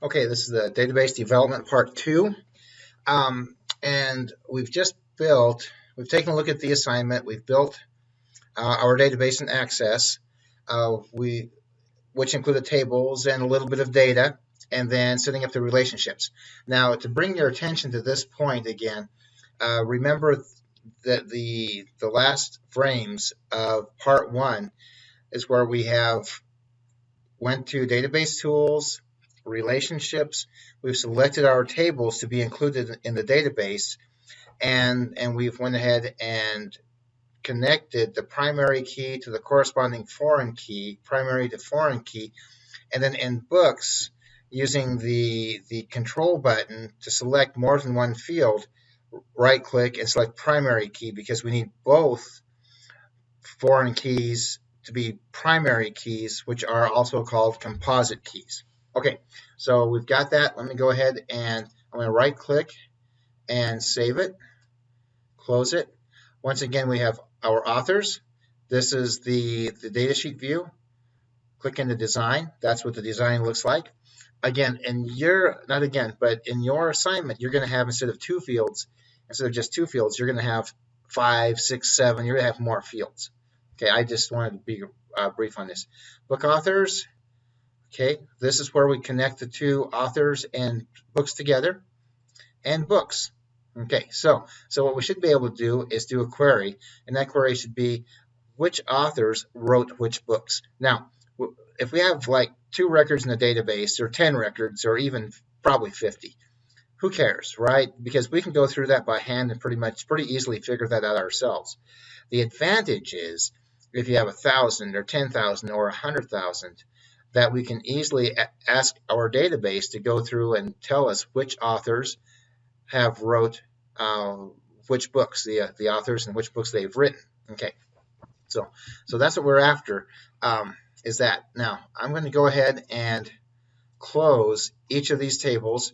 Okay, this is the database development part two. And we've taken a look at the assignment. We've built our database in Access, we, which included tables and a little bit of data, and then setting up the relationships. Now, to bring your attention to this point again, remember that the last frames of part one is where we have went to database tools, relationships. We've selected our tables to be included in the database, and we've went ahead and connected the primary key to the corresponding foreign key, primary to foreign key, and then in books, using the control button to select more than one field, right click and select primary key because we need both foreign keys to be primary keys, which are also called composite keys. Okay, so we've got that. Let me go ahead and I'm going to right click and save it, close it. Once again, we have our authors. This is the datasheet view. Click into design. That's what the design looks like. Again, in your assignment, you're going to have, instead of just two fields, you're going to have 5, 6, 7. You're going to have more fields. Okay, I just wanted to be brief on this. Book authors. Okay, this is where we connect the two authors and books together, and books. Okay, so what we should be able to do is do a query, and that query should be which authors wrote which books. Now, if we have like 2 records in the database, or 10 records, or even probably 50, who cares, right? Because we can go through that by hand and pretty easily figure that out ourselves. The advantage is if you have 1,000 or 10,000 or 100,000, that we can easily ask our database to go through and tell us which authors have wrote which books, the authors and which books they've written. Okay, so that's what we're after, is that. Now, I'm going to go ahead and close each of these tables.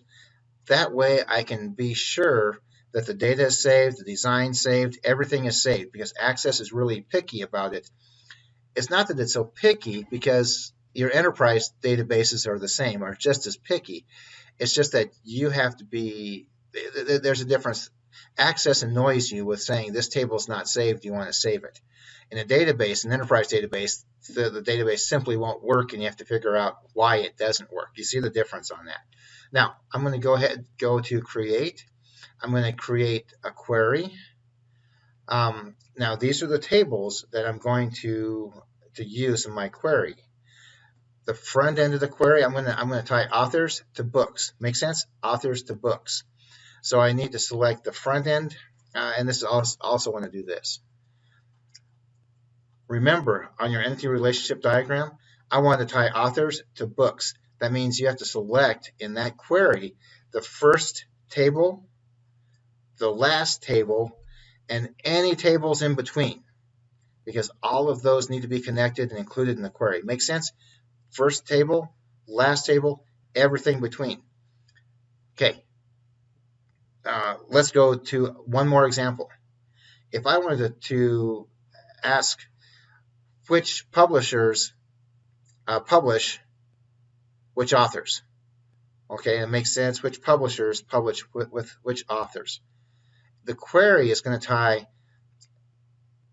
That way I can be sure that the data is saved, the design saved, everything is saved, because Access is really picky about it. It's not that it's so picky because your enterprise databases are the same, or just as picky. It's just that you have to be, there's a difference. Access annoys you with saying this table is not saved, you want to save it. In a database, an enterprise database, the database simply won't work, and you have to figure out why it doesn't work. You see the difference on that. Now, I'm going to go to create. I'm going to create a query. Now, these are the tables that I'm going to use in my query. The front end of the query, I'm going to tie authors to books. Make sense? Authors to books. So I need to select the front end, and this is also want to do this. Remember, on your entity relationship diagram, I want to tie authors to books. That means you have to select in that query the first table, the last table, and any tables in between, because all of those need to be connected and included in the query. Make sense? First table, last table, everything between. Okay, let's go to one more example. If I wanted to ask which publishers publish which authors, okay, it makes sense. Which publishers publish with which authors? The query is going to tie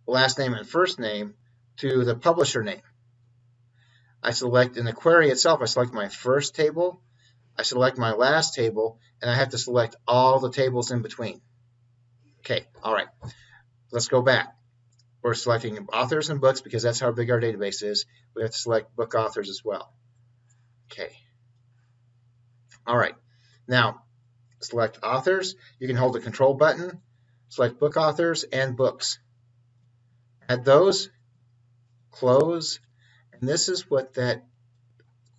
last name and first name to the publisher name. I select in the query itself, I select my first table, I select my last table, and I have to select all the tables in between. Okay, all right. Let's go back. We're selecting authors and books because that's how big our database is. We have to select book authors as well. Okay. All right. Now, select authors. You can hold the control button, select book authors and books. Add those, close, and this is what that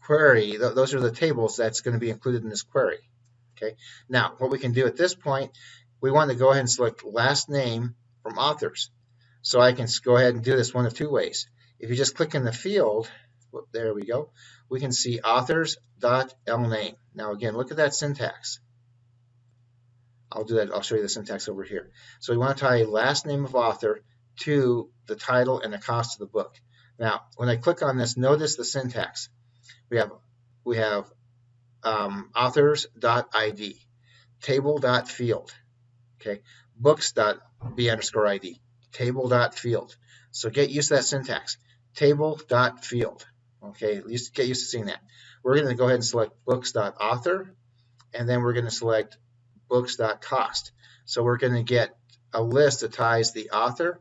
query, those are the tables that's going to be included in this query. Okay. Now, what we can do at this point, we want to go ahead and select last name from authors. So I can go ahead and do this one of 2 ways. If you just click in the field, there we go, we can see authors.lname. Now again, look at that syntax. I'll do that. I'll show you the syntax over here. So we want to tie last name of author to the title and the cost of the book. Now, when I click on this, notice the syntax. We have authors.id, table.field, okay, books.b_id, table.field. So get used to that syntax, table.field. Okay, get used to seeing that. We're going to go ahead and select books.author, and then we're going to select books.cost. So we're going to get a list that ties the author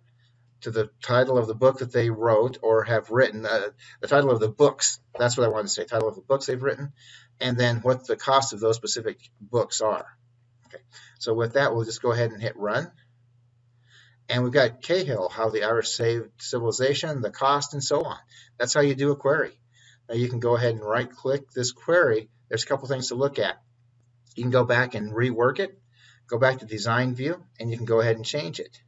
to the title of the book that they wrote or have written, the title of the books. That's what I wanted to say, title of the books they've written, and then what the cost of those specific books are. Okay, so with that, we'll just go ahead and hit run. And we've got Cahill, how the Irish saved civilization, the cost, and so on. That's how you do a query. Now you can go ahead and right-click this query. There's a couple things to look at. You can go back and rework it, go back to design view, and you can go ahead and change it.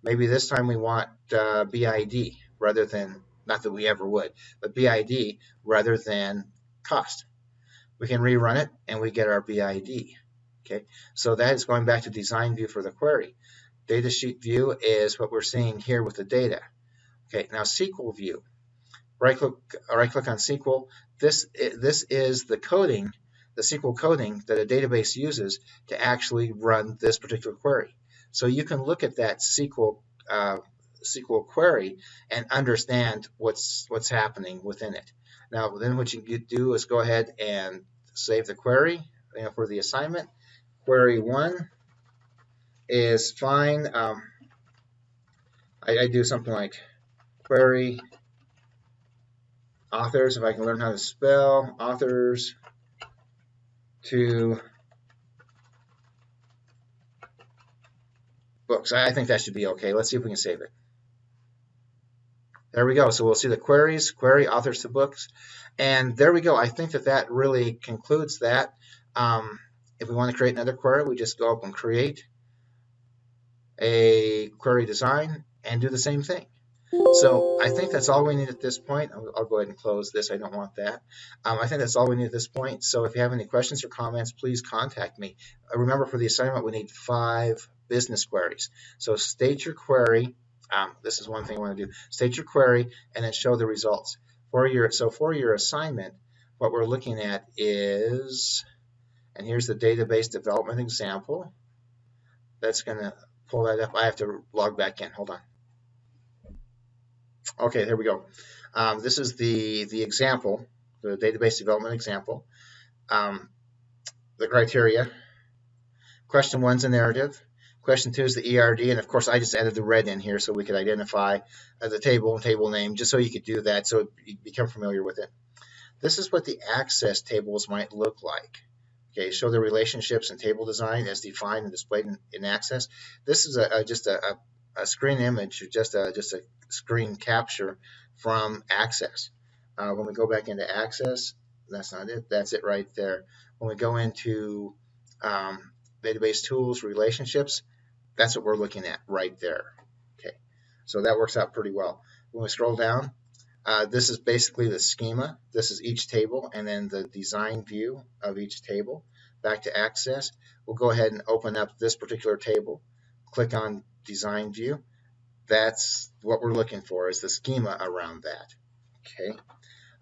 Maybe this time we want BID rather than, not that we ever would, but BID rather than cost. We can rerun it and we get our BID. Okay, so that is going back to design view for the query. Datasheet view is what we're seeing here with the data. Okay, now SQL view. Right-click on SQL. This is the coding, the SQL coding that a database uses to actually run this particular query. So you can look at that SQL query and understand what's happening within it. Now, then what you do is go ahead and save the query for the assignment. Query 1 is fine. I do something like query authors, if I can learn how to spell authors to books. I think that should be okay. Let's see if we can save it. There we go. So we'll see the queries, query authors to books. And there we go. I think that really concludes that. If we want to create another query, we just go up and create a query design and do the same thing. So I think that's all we need at this point. I'll go ahead and close this. I don't want that. I think that's all we need at this point. So if you have any questions or comments, please contact me. Remember, for the assignment, we need 5 business queries. So state your query. This is one thing I want to do. State your query and then show the results. For your assignment, what we're looking at is, and here's the database development example. That's going to pull that up. I have to log back in. Hold on. Okay, here we go. This is the example, the database development example. The criteria. Question 1's a narrative. Question 2 is the ERD, and of course I just added the red in here so we could identify the table and table name, just so you could do that, so you become familiar with it. This is what the access tables might look like. Okay, show the relationships and table design as defined and displayed in Access. This is just a screen image, just a screen capture from Access. When we go back into Access, that's not it. That's it right there. When we go into database tools, relationships, that's what we're looking at right there. Okay, so that works out pretty well. When we scroll down, this is basically the schema. This is each table and then the design view of each table. Back to Access, we'll go ahead and open up this particular table. Click on Design View. That's what we're looking for, is the schema around that. Okay.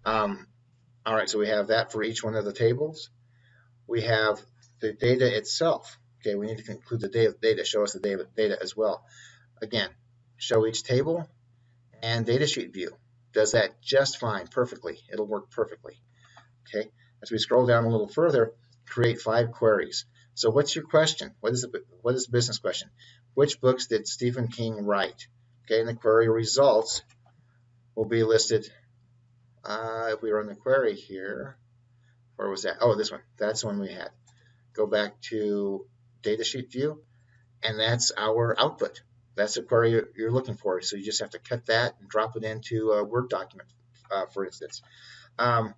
All right, so we have that for each one of the tables. We have the data itself. Okay, we need to include the data, show us the data as well. Again, show each table and datasheet view. Does that just fine, perfectly. It'll work perfectly. Okay, as we scroll down a little further, create 5 queries. So what's your question? What is the business question? Which books did Stephen King write? Okay, and the query results will be listed. If we run the query here, where was that? Oh, this one. That's the one we had. Go back to datasheet view, and that's our output. That's the query you're looking for. So you just have to cut that and drop it into a Word document, for instance. And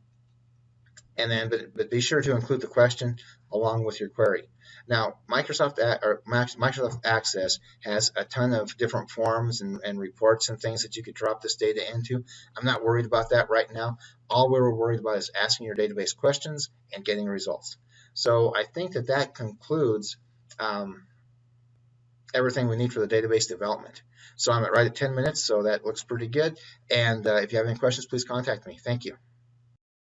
then, but be sure to include the question along with your query. Now, Microsoft Access has a ton of different forms and reports and things that you could drop this data into. I'm not worried about that right now. All we're worried about is asking your database questions and getting results. So I think that concludes everything we need for the database development. So I'm right at 10 minutes, so that looks pretty good. And if you have any questions, please contact me. Thank you.